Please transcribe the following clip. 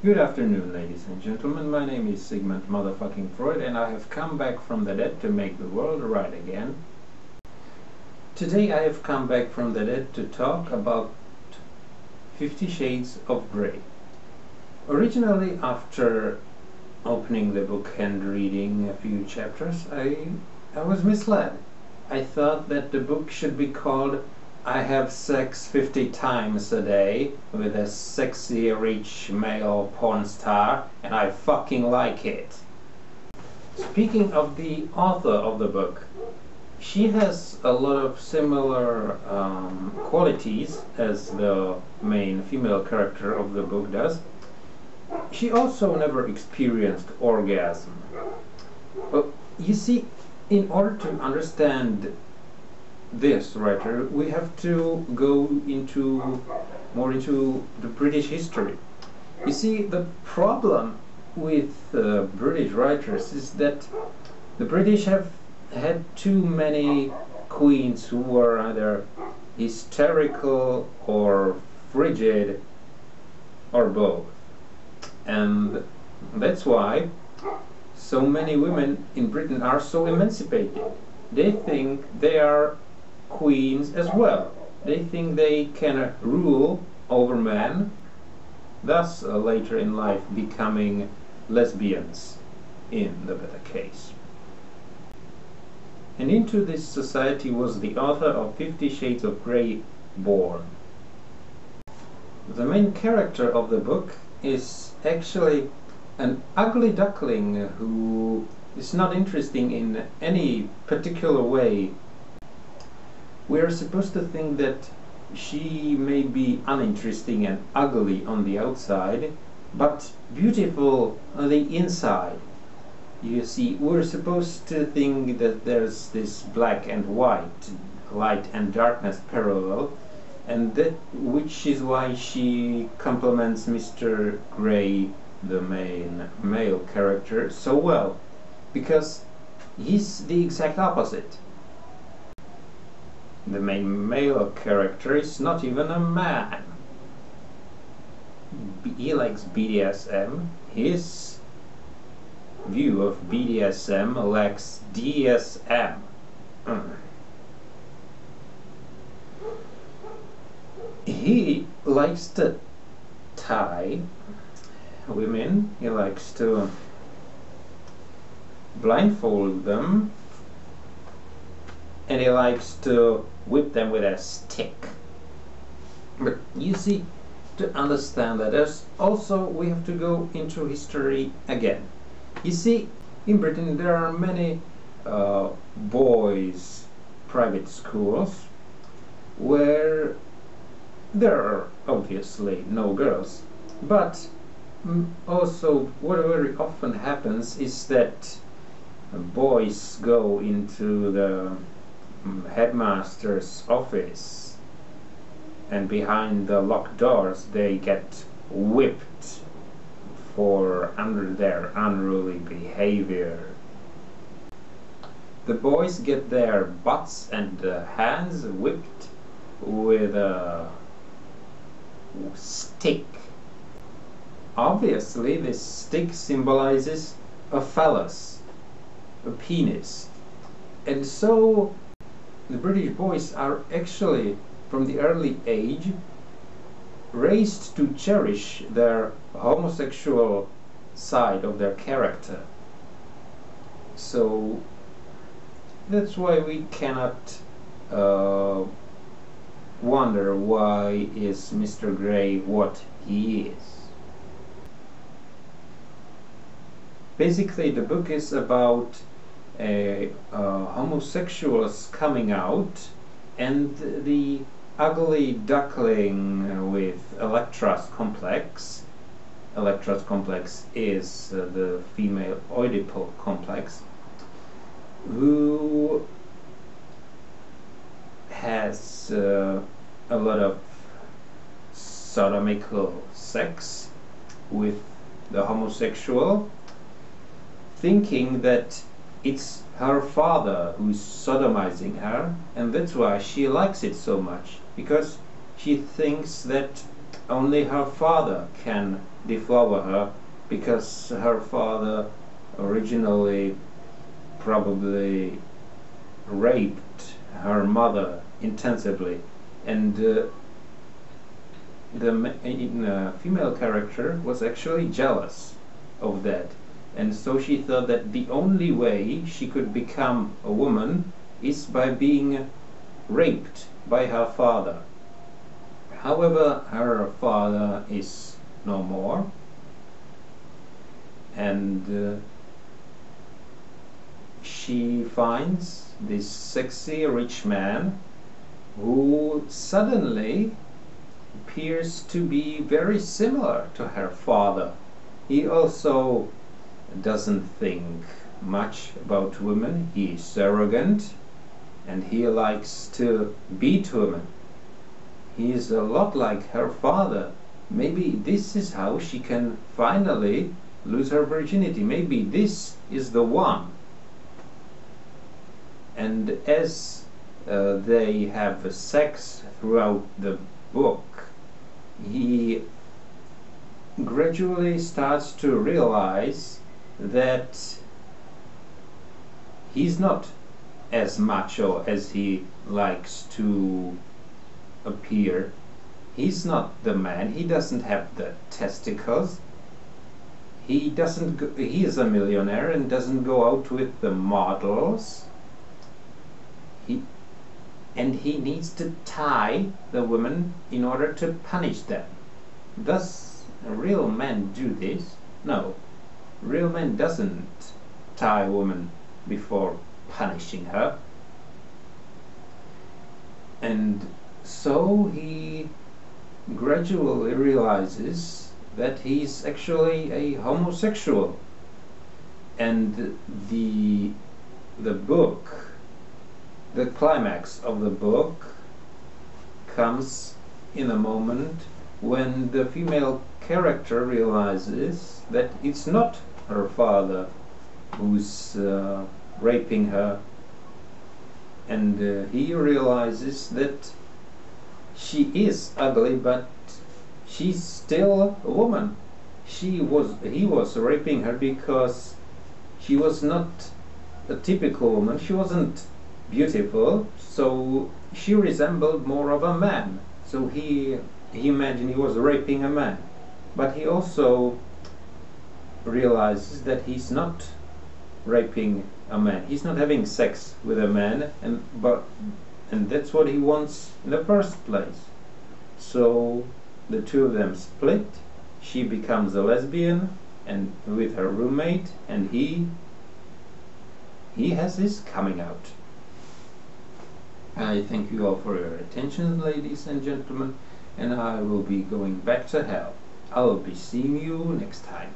Good afternoon, ladies and gentlemen. My name is Sigmund motherfucking Freud, and I have come back from the dead to make the world right again. Today I have come back from the dead to talk about 50 Shades of Grey. Originally, after opening the book and reading a few chapters, I was misled. I thought that the book should be called I have sex 50 times a day with a sexy rich male porn star and I fucking like it. Speaking of the author of the book, she has a lot of similar qualities as the main female character of the book does. She also never experienced orgasm. But you see, in order to understand this writer, we have to go more into the British history. You see, the problem with British writers is that the British have had too many queens who were either hysterical or frigid or both. And that's why so many women in Britain are so emancipated. They think they are queens as well. They think they can rule over men, thus later in life becoming lesbians in the better case. And into this society was the author of 50 Shades of Grey born. The main character of the book is actually an ugly duckling who is not interesting in any particular way. We are supposed to think that she may be uninteresting and ugly on the outside, but beautiful on the inside. You see, we're supposed to think that there's this black and white, light and darkness parallel, and that which is why she complements Mr. Grey, the main male character, so well, because he's the exact opposite. The main male character is not even a man. He likes BDSM. His view of BDSM lacks DSM. He likes to tie women. He likes to blindfold them, and he likes to whip them with a stick. But you see, to understand that, there's also, we have to go into history again. You see, in Britain there are many boys' private schools where there are obviously no girls, but also what very often happens is that boys go into the headmaster's office, and behind the locked doors they get whipped for their unruly behavior. The boys get their butts and hands whipped with a stick. Obviously this stick symbolizes a phallus, a penis, and so the British boys are actually, from the early age, raised to cherish their homosexual side of their character. So that's why we cannot wonder why is Mr. Grey what he is. Basically, the book is about homosexuals coming out, and the ugly duckling with Electra's complex. Electra's complex is the female Oedipal complex, who has a lot of sodomical sex with the homosexual, thinking that it's her father who's sodomizing her, and that's why she likes it so much, because she thinks that only her father can deflower her, because her father originally probably raped her mother intensively, and the female character was actually jealous of that, and so she thought that the only way she could become a woman is by being raped by her father. However, her father is no more, and she finds this sexy rich man who suddenly appears to be very similar to her father. He also doesn't think much about women. He is arrogant and he likes to beat women. He is a lot like her father. Maybe this is how she can finally lose her virginity. Maybe this is the one. And as they have sex throughout the book, he gradually starts to realize that he's not as macho as he likes to appear. He's not the man. He doesn't have the testicles. He is a millionaire and doesn't go out with the models. And he needs to tie the women in order to punish them. Does a real man do this? No. Real man doesn't tie a woman before punishing her. And so he gradually realizes that he's actually a homosexual. And the book, the climax of the book, comes in a moment when the female character realizes that it's not her father who's raping her, and he realizes that she is ugly, but she's still a woman. He was raping her because she was not a typical woman. She wasn't beautiful, so she resembled more of a man. So he imagined he was raping a man, but he also realizes that he's not raping a man. He's not having sex with a man, and that's what he wants in the first place. So the two of them split. She becomes a lesbian and with her roommate, and he has his coming out. I thank you all for your attention, ladies and gentlemen, and I will be going back to hell. I will be seeing you next time.